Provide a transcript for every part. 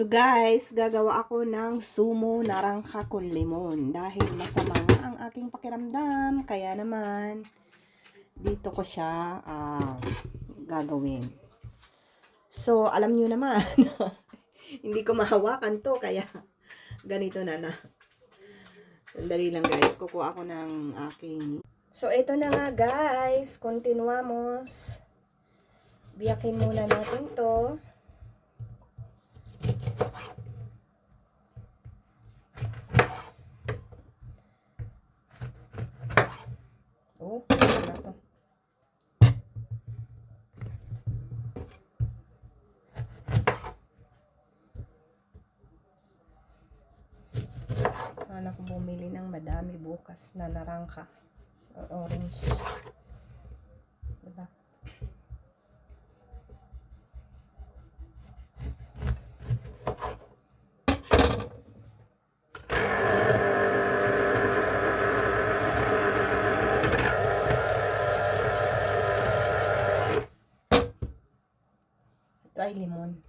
So guys, gagawa ako ng sumo narangka con limon dahil masama nga ang aking pakiramdam. Kaya naman, dito ko siya gagawin. So, alam nyo naman, hindi ko mahawakan to, kaya ganito na lang. Sandali lang guys, kukuha ako ng aking... So, ito na nga guys, continuamos. Biyakin muna natin to. Oh, ano na to? Sana ko bumili ng madami bukas na narangka or orange. Diba? Ito ay limon.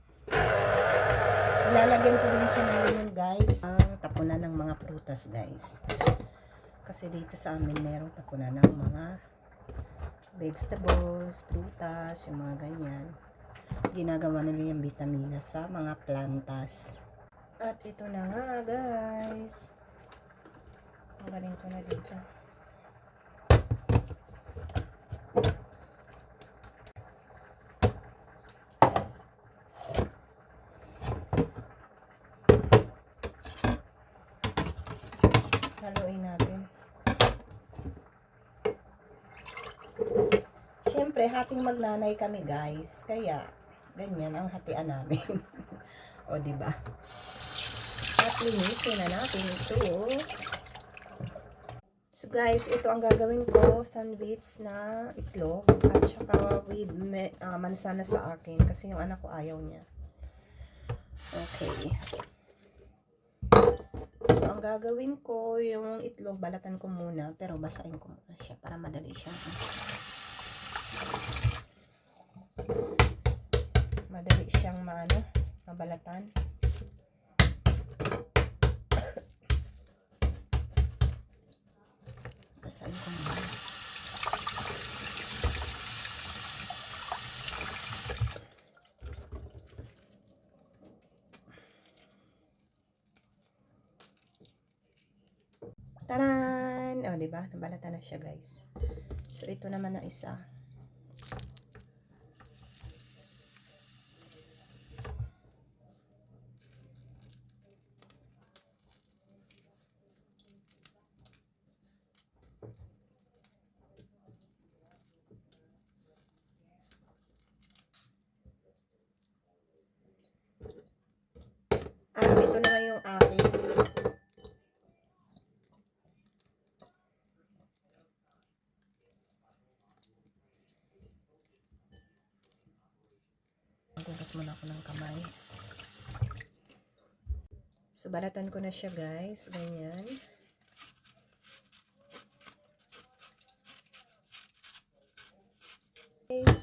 Ilalagyan ko din siya ng limon guys. Tapunan ng mga prutas guys. Kasi dito sa amin meron tapunan ng mga vegetables, prutas, yung mga ganyan. Ginagawa nila yung vitamina sa mga plantas. At ito na nga guys. Ang galing ko na dito. Haluin natin. Siyempre, hating magnanay kami guys. Kaya, ganyan ang hatian namin. O, diba? At linisin na natin ito. So guys, ito ang gagawin ko. Sandwich na itlog. At saka with mansana sa akin. Kasi yung anak ko ayaw niya. Okay. So, ang gagawin ko, yung itlog, balatan ko muna. Pero basahin ko muna siya para madali siyang mabalatan. Basahin ko muna. Taran! O, diba? Nabalatan na siya, guys. So, ito naman na isa. At ito naman yung akin. Maghugas muna ako ng kamay. So, balatan ko na siya guys. Ganyan.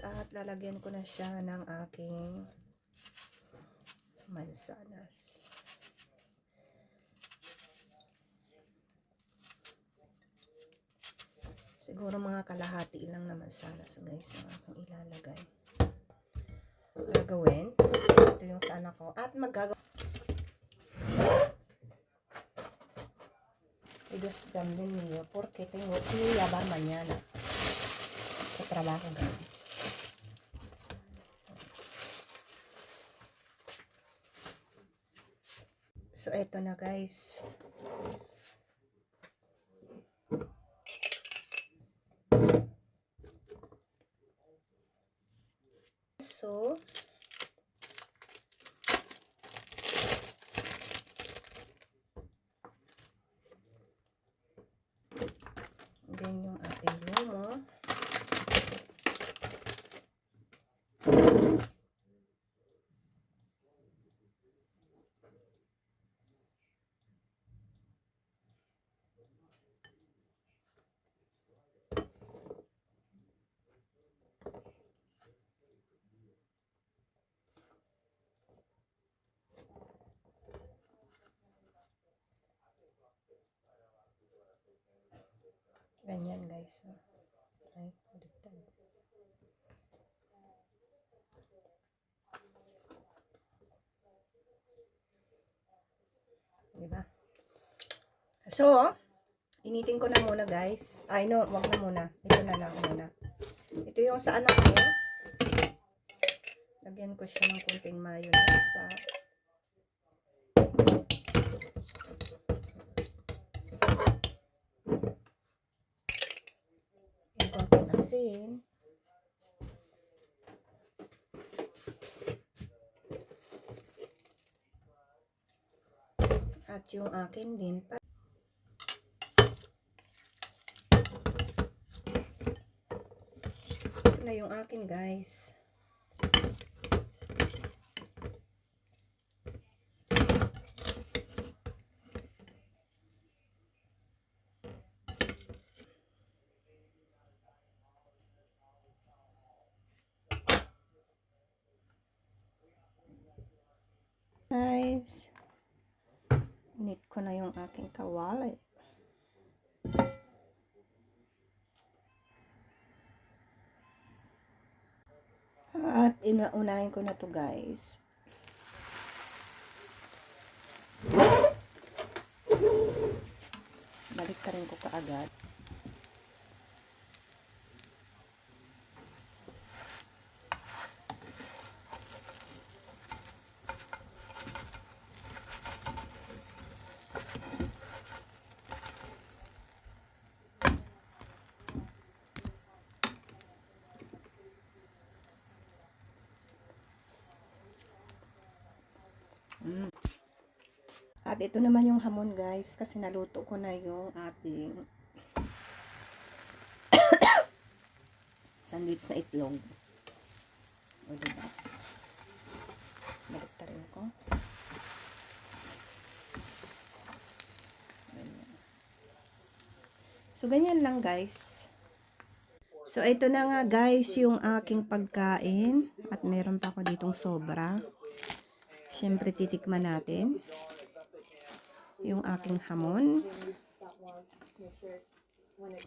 At lalagyan ko na siya ng aking mansanas. Siguro mga kalahati lang na mansanas guys ang aking ilalagay. Gagawin. Ito yung sa anak ko. At maggagawa. Idos también niyo porque tengo que lavar mañana. Sa trabaho guys. So, eto na guys. So, then yung ating lumo. Ganyan guys. Ay, baliktad. Diba? So, initin ko na muna guys. Ay no, wag na muna. Ito na lang muna. Ito yung sa anak ko. Lagyan ko siya ng kunting mayonnaise. Yung kunting asin. At yung akin din. Ito na yung akin guys. Guys, init ko na yung aking kawali. At inuunahin ko na to guys. Balik ka rin ko kaagad. At ito naman yung hamon guys, kasi naluto ko na yung ating sandwich na itlog. O diba? Baliktarin ko. Ganyan. So ganyan lang guys. So ito na nga guys yung aking pagkain. At meron pa ako ditong sobra. Siyempre titikman natin yung aking hamon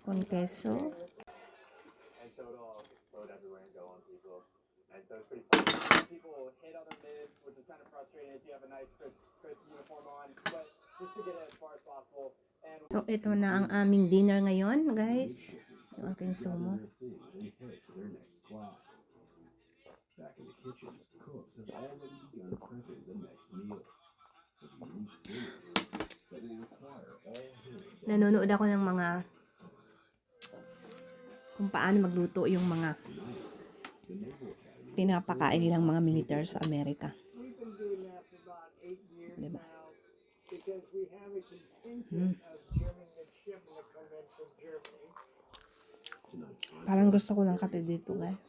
con queso. And so it'll all explode everywhere and go on people. And so it's pretty fun. People hit on their mids, which is kind of frustrating if you have a nice crisp uniform on. But just to get it as far as possible. And so ito na ang aming dinner ngayon guys. Yung aking sumo. Back in the kitchens, cooks have already begun prepping the next meal. Nanonood ako ng mga kung paano magluto yung mga pinapakain nilang mga military sa Amerika. Diba? Parang gusto ko ng kape dito guys.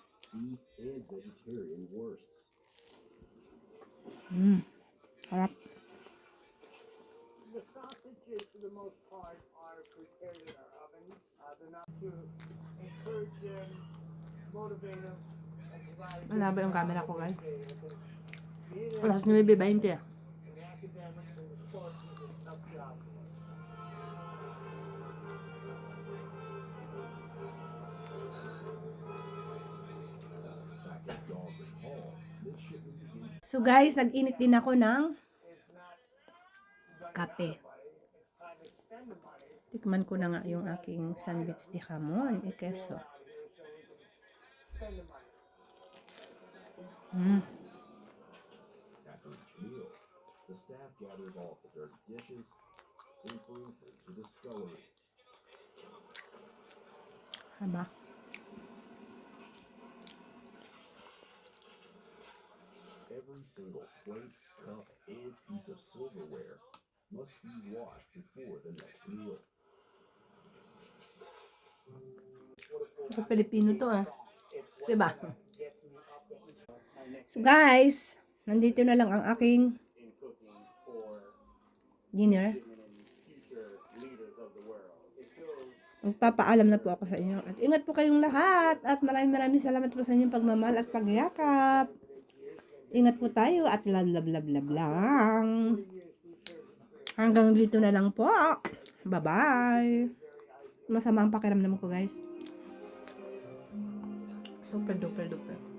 Harap. the sausages, for the most part, are prepared in our ovens. They're not to encourage them, motivate them, and provide. Malabo yung camera ko guys. Either Alas 9:20. in the academics or the sports is a tough job. So guys, nag-init din ako ng kape. Tikman ko na nga yung aking sandwich de hamon e queso. After each meal, the staff gathers all the dirty dishes and brings them to the scullery. Haba. Every single plate, cup, and piece of silverware must be washed before the next meal. Ito Pilipino to diba? So guys, nandito na lang ang aking dinner. Magpapaalam na po ako sa inyo. At ingat po kayong lahat. At maraming salamat po sa inyong pagmamahal at pagyakap. Ingat po tayo at love lang. Hanggang dito na lang po. Bye-bye. Masama ang pakiramdam ko, guys. Super duper duper.